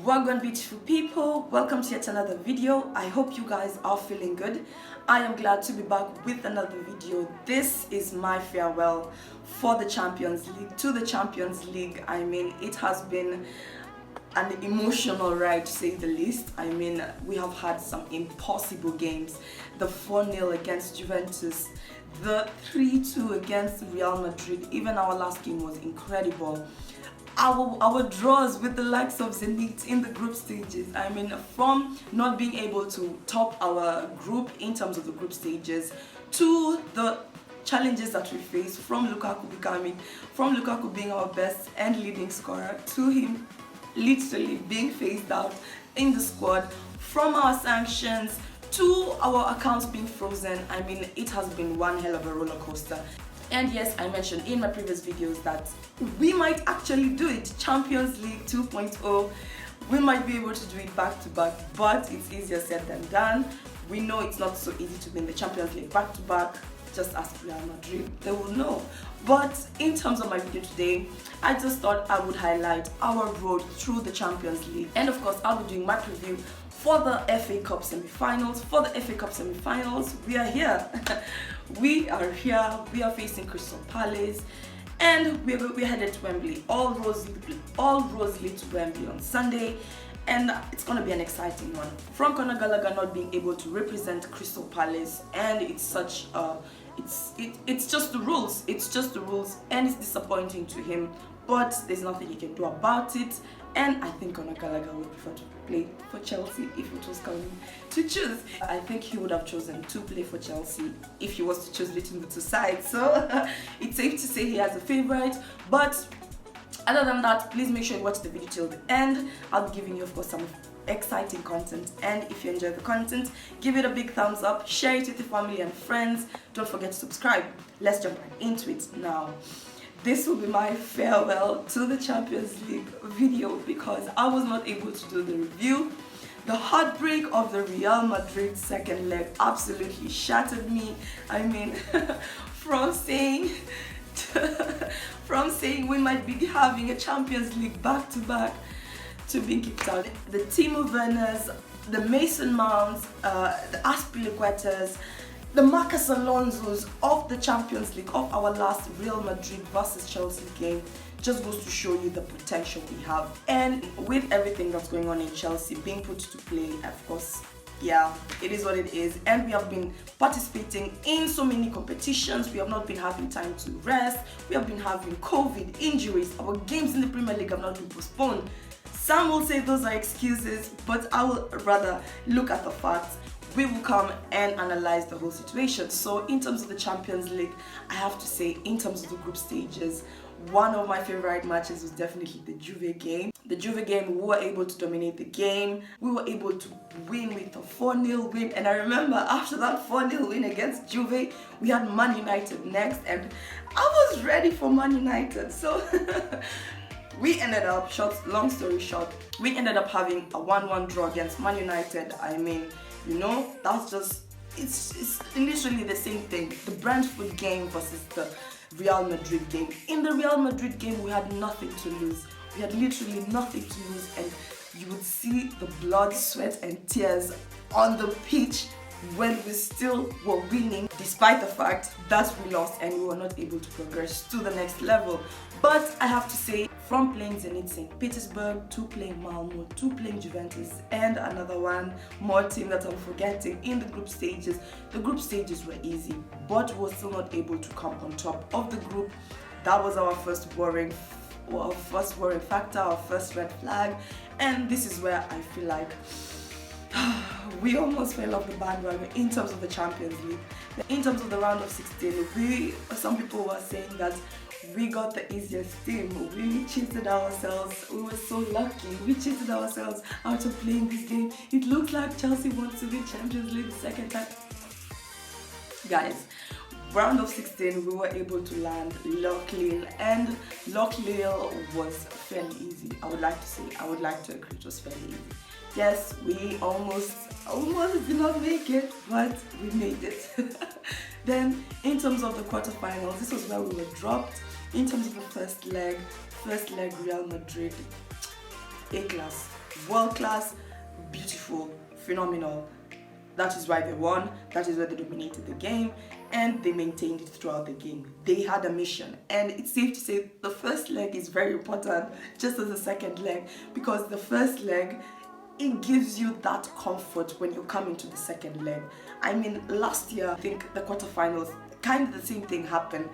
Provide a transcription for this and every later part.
Welcome beautiful people, welcome to yet another video. I hope you guys are feeling good. I am glad to be back with another video. This is my farewell for the Champions League, to the Champions League. I mean, it has been an emotional ride to say the least. I mean, we have had some impossible games. The 4-0 against Juventus, the 3-2 against Real Madrid. Even our last game was incredible. Our draws with the likes of Zenit in the group stages. I mean, from not being able to top our group in terms of the group stages to the challenges that we face, from Lukaku being our best and leading scorer to him literally being phased out in the squad, from our sanctions to our accounts being frozen. I mean, it has been one hell of a roller coaster. And yes, I mentioned in my previous videos that we might actually do it. Champions League 2.0, we might be able to do it back to back, but it's easier said than done. We know it's not so easy to win the Champions League back to back. Just ask Real Madrid, they will know. But in terms of my video today, I just thought I would highlight our road through the Champions League. And of course, I'll be doing my preview for the FA Cup semi-finals. For the FA Cup semi-finals, we are here. We are here. We are facing Crystal Palace, and we're headed to Wembley. All roads lead to Wembley on Sunday, and it's gonna be an exciting one. From Conor Gallagher not being able to represent Crystal Palace, and it's such it's just the rules. It's just the rules, and it's disappointing to him. But there's nothing he can do about it. And I think Conor Gallagher would prefer to play for Chelsea if it was coming to choose. I think he would have chosen to play for Chelsea if he was to choose between the two sides. So it's safe to say he has a favourite. But other than that, please make sure you watch the video till the end. I'll be giving you, of course, some exciting content. And if you enjoy the content, give it a big thumbs up, share it with your family and friends. Don't forget to subscribe. Let's jump right into it now. This will be my farewell to the Champions League video because I was not able to do the review. The heartbreak of the Real Madrid second leg absolutely shattered me. I mean, from saying we might be having a Champions League back-to-back to being kicked out. The Timo Werners, the Mason Mounts, the Azpilicuetas, the Marcus Alonso's of the Champions League, of our last Real Madrid versus Chelsea game, just goes to show you the potential we have. And with everything that's going on in Chelsea being put to play, of course, yeah, it is what it is. And we have been participating in so many competitions. We have not been having time to rest. We have been having COVID, injuries. Our games in the Premier League have not been postponed. Some will say those are excuses, but I will rather look at the facts. We will come and analyze the whole situation. So in terms of the Champions League, I have to say, in terms of the group stages, one of my favorite matches was definitely the Juve game. The Juve game, we were able to dominate the game. We were able to win with a 4-0 win. And I remember after that 4-0 win against Juve, we had Man United next, and I was ready for Man United. So we ended up, long story short, we ended up having a 1-1 draw against Man United. I mean, you know, that's just, it's literally the same thing. The Brentford game versus the Real Madrid game. In the Real Madrid game, we had nothing to lose. We had literally nothing to lose, and you would see the blood, sweat and tears on the pitch when we still were winning, despite the fact that we lost and we were not able to progress to the next level. But I have to say, from playing Zenit St. Petersburg to playing Malmo to playing Juventus and another one more team that I'm forgetting in the group stages were easy, but we were still not able to come on top of the group. That was our first worrying factor, our first red flag, and this is where I feel like we almost fell off the bandwagon in terms of the Champions League. In terms of the round of 16, some people were saying that we got the easiest team. We cheated ourselves. We were so lucky. We cheated ourselves out of playing this game. It looks like Chelsea wants to win Champions League the second time. Guys, round of 16, we were able to land Lockleal, and Lockleal was fairly easy. I would like to agree, it was fairly easy. Yes, we almost did not make it, but we made it. Then, in terms of the quarterfinals, this was where we were dropped. In terms of the first leg Real Madrid, A-class. world class, beautiful, phenomenal. That is why they won, that is why they dominated the game, and they maintained it throughout the game. They had a mission, and it's safe to say the first leg is very important, just as the second leg, because the first leg, it gives you that comfort when you come into the second leg. I mean, last year, I think the quarterfinals, kind of the same thing happened.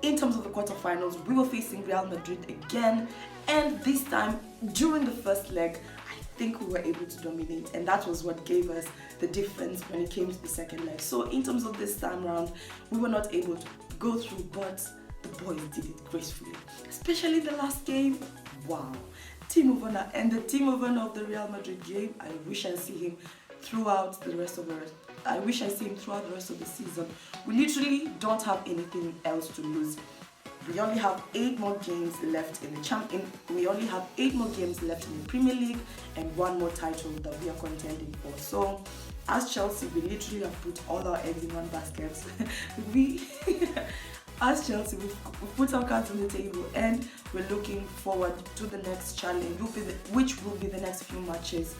In terms of the quarterfinals, we were facing Real Madrid again, and this time, during the first leg, I think we were able to dominate, and that was what gave us the difference when it came to the second leg. So in terms of this time round, we were not able to go through, but the boys did it gracefully, especially the last game. Wow, Timo Werner, and the Timo Werner of the Real Madrid game, I wish I see him throughout the rest of the season. We literally don't have anything else to lose. We only have 8 more games left in the We only have 8 more games left in the Premier League and 1 more title that we are contending for. So, as Chelsea, we literally have put all our eggs in one basket. As Chelsea, we've put our cards on the table, and we're looking forward to the next challenge, which will be the next few matches.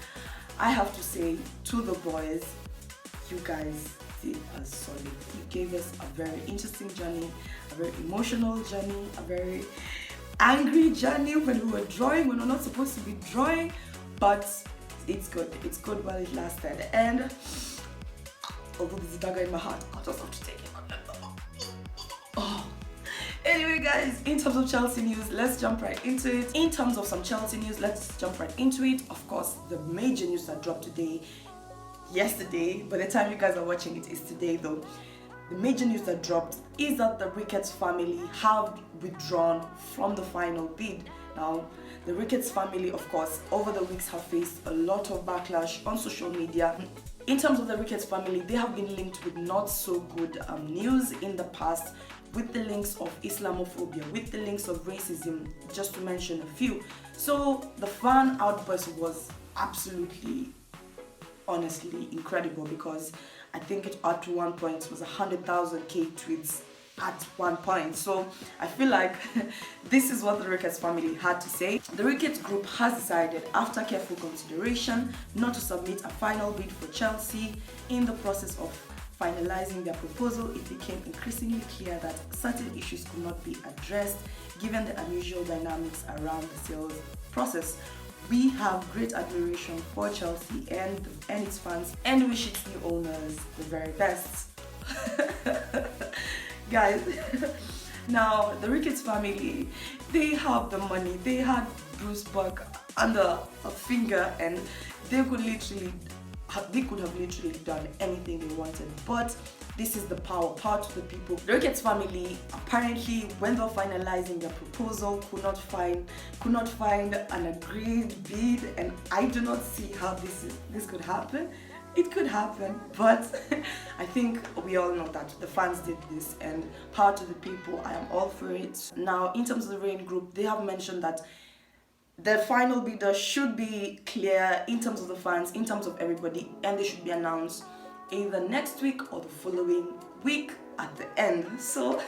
I have to say to the boys, you guys did us solid. You gave us a very interesting journey, a very emotional journey, a very angry journey when we were drawing, when we're not supposed to be drawing, but it's good. It's good while it lasted. And although there's a dagger in my heart, I just have to take it. Oh. Anyway, guys, in terms of Chelsea news, let's jump right into it. In terms of some Chelsea news, let's jump right into it. Of course, the major news that dropped yesterday, by the time you guys are watching it, is today though. The major news that dropped is that the Ricketts family have withdrawn from the final bid. Now, the Ricketts family, of course, over the weeks have faced a lot of backlash on social media. In terms of the Ricketts family, they have been linked with not so good news in the past, with the links of Islamophobia, with the links of racism, just to mention a few. So the fan outburst was absolutely, honestly incredible, because I think it at one point was 100,000 tweets at one point. So I feel like this is what the Ricketts family had to say. The Ricketts group has decided, after careful consideration, not to submit a final bid for Chelsea. In the process of finalizing their proposal, it became increasingly clear that certain issues could not be addressed given the unusual dynamics around the sales process. We have great admiration for Chelsea and its fans, and wish its new owners the very best. Guys, now the Ricketts family, they have the money. They had Bruce Buck under a finger, and they could have literally done anything they wanted. But this is the power to the people. The Ricketts family, apparently, when they were finalizing their proposal, could not find an agreed bid, and I do not see how this could happen. It could happen, but I think we all know that the fans did this, and power to the people. I am all for it. Now, in terms of the Rain Group, they have mentioned that the final bidder should be clear in terms of the fans, in terms of everybody, and they should be announced either next week or the following week at the end. So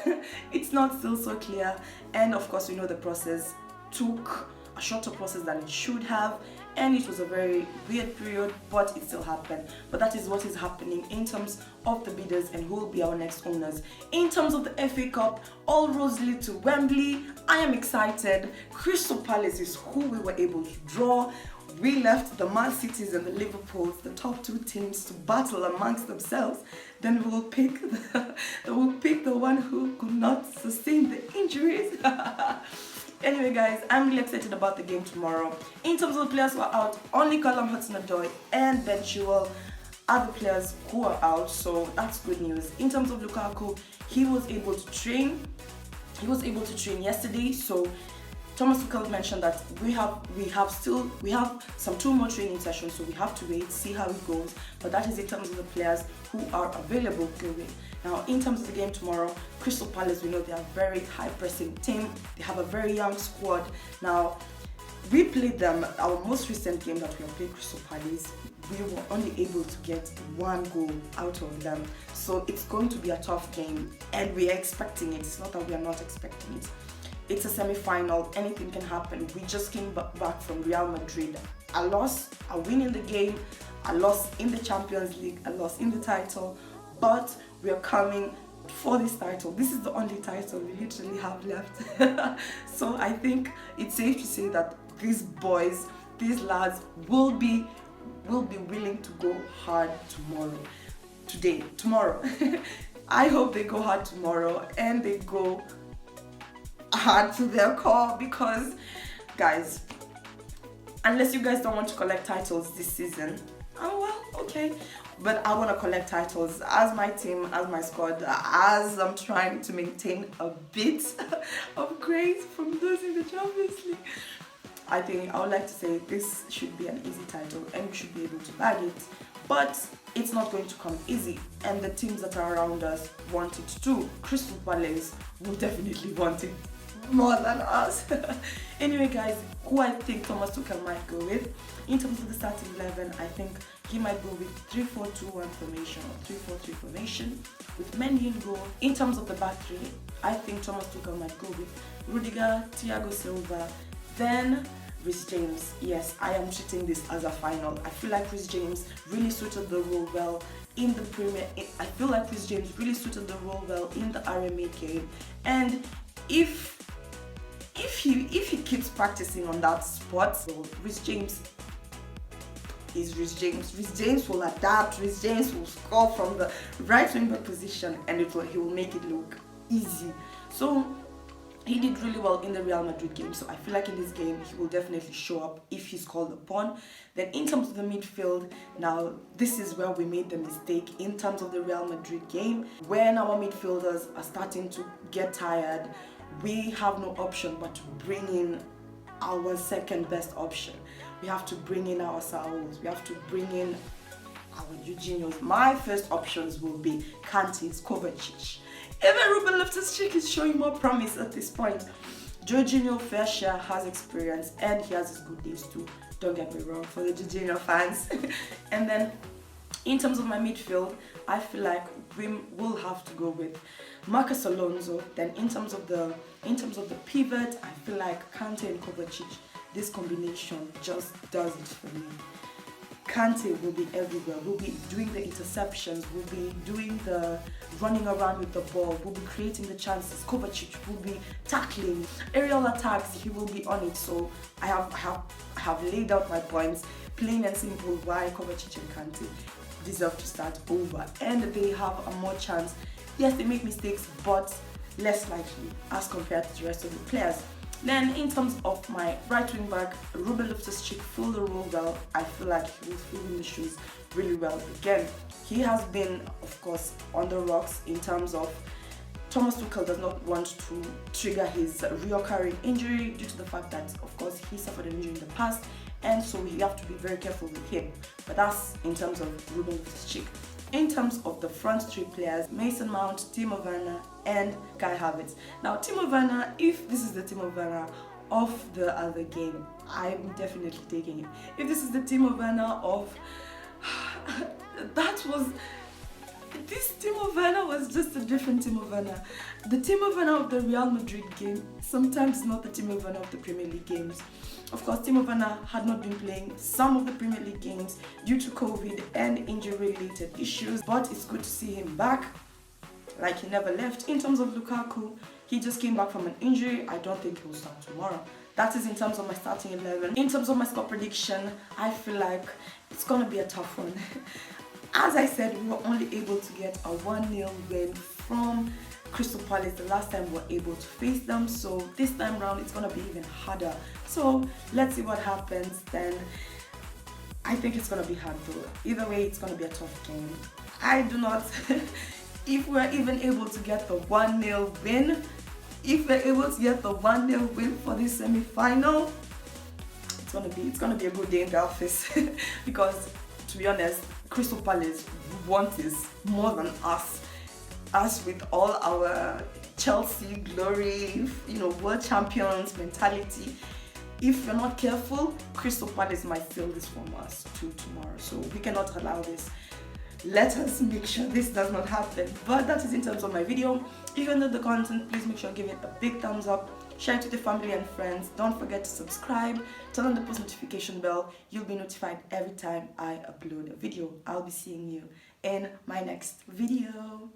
it's not still so clear, and of course we know the process took a shorter process than it should have, and it was a very weird period, but it still happened. But that is what is happening in terms of the bidders and who will be our next owners. In terms of the FA Cup, all roads lead to Wembley. I am excited. Crystal Palace is who we were able to draw. We left the Man Cities and the Liverpools, the top 2 teams, to battle amongst themselves. Then we will pick the one who could not sustain the injuries. Anyway, guys, I'm really excited about the game tomorrow. In terms of the players who are out, only Callum Hudson-Odoi and Ben Chilwell are the players who are out, so that's good news. In terms of Lukaku, he was able to train yesterday, so Thomas Tuchel mentioned that we have some 2 more training sessions, so we have to wait, see how it goes. But that is in terms of the players who are available going. Now, in terms of the game tomorrow, Crystal Palace, we know they are a very high-pressing team. They have a very young squad. Now, we played them, our most recent game that we have played Crystal Palace, we were only able to get 1 goal out of them. So it's going to be a tough game, and we are expecting it. It's not that we are not expecting it. It's a semi-final, anything can happen. We just came back from Real Madrid a loss, a win in the game, a loss in the Champions League, a loss in the title, but we are coming for this title. This is the only title we literally have left. So I think it's safe to say that these boys, these lads will be willing to go hard tomorrow. I hope they go hard tomorrow and they go hard to their core, because guys, unless you guys don't want to collect titles this season, oh well, okay, but I want to collect titles as my team, as my squad, as I'm trying to maintain a bit of grace from those in the Champions League. I think I would like to say this should be an easy title and we should be able to bag it, but it's not going to come easy, and the teams that are around us want it too. Crystal Palace will definitely want it more than us. Anyway guys, who I think Thomas Tuchel might go with in terms of the starting 11, I think he might go with 3-4-2-1 formation or 3-4-3 formation with Mendy in goal. In terms of the back three, I think Thomas Tuchel might go with Rudiger, Thiago Silva, then Reece James. Yes, I am treating this as a final. I feel like Reece James really suited the role well in the Premier. I feel like Reece James really suited the role well in the RMA game, and if he keeps practicing on that spot, well, Reece James is Reece James. Reece James will adapt. Reece James will score from the right wing back position, and he will make it look easy. So he did really well in the Real Madrid game, so I feel like in this game he will definitely show up if he's called upon. Then in terms of the midfield, now this is where we made the mistake in terms of the Real Madrid game. When our midfielders are starting to get tired, we have no option but to bring in our second best option. We have to bring in our Saúls, we have to bring in our Jorginhos. My first options will be Kante's, Kovacic. Even Ruben Loftus-Cheek is showing more promise at this point. Jorginho fair share has experience and he has his good days too. Don't get me wrong, for the Jorginho fans. And then in terms of my midfield, I feel like we will have to go with Marcus Alonso. Then in terms of the pivot, I feel like Kante and Kovacic, this combination just does it for me. Kante will be everywhere, will be doing the interceptions, will be doing the running around with the ball, will be creating the chances. Kovacic will be tackling, aerial attacks, he will be on it. So I have laid out my points, plain and simple, why Kovacic and Kante deserve to start over, and they have a more chance. Yes, they make mistakes, but less likely as compared to the rest of the players. Then in terms of my right wing back, Ruben Loftus-Cheek filled the role well. I feel like he was filling the shoes really well. Again, he has been, of course, on the rocks in terms of Thomas Tuchel does not want to trigger his reoccurring injury due to the fact that, of course, he suffered an injury in the past, and so you have to be very careful with him. But that's in terms of Ruben Loftus-Cheek. In terms of the front three players, Mason Mount, Timo Werner, and Kai Havertz. Now, Timo Werner, if this is the Timo Werner of the other game, I'm definitely taking it. If this is the Timo Werner of... This Timo Werner was just a different Timo Werner. The Timo Werner of the Real Madrid game sometimes not the Timo Werner of the Premier League games. Of course, Timo Werner had not been playing some of the Premier League games due to COVID and injury-related issues, but it's good to see him back, like he never left. In terms of Lukaku, he just came back from an injury. I don't think he'll start tomorrow. That is in terms of my starting 11. In terms of my score prediction, I feel like it's going to be a tough one. As I said, we were only able to get a 1-0 win from Crystal Palace the last time we were able to face them, so this time round it's gonna be even harder. So let's see what happens. Then I think it's gonna be hard though. Either way, it's gonna be a tough game. I do not if we're even able to get the 1-0 win, for this semi-final, it's gonna be a good day in the office. Because to be honest, Crystal Palace want this more than us. Us with all our Chelsea glory, world champions mentality. If you're not careful, Crystal Palace might steal this from us too tomorrow. So we cannot allow this. Let us make sure this does not happen. But that is in terms of my video. If you enjoyed the content, please make sure to give it a big thumbs up. share it with your family and friends. Don't forget to subscribe, turn on the post notification bell. You'll be notified every time I upload a video. I'll be seeing you in my next video.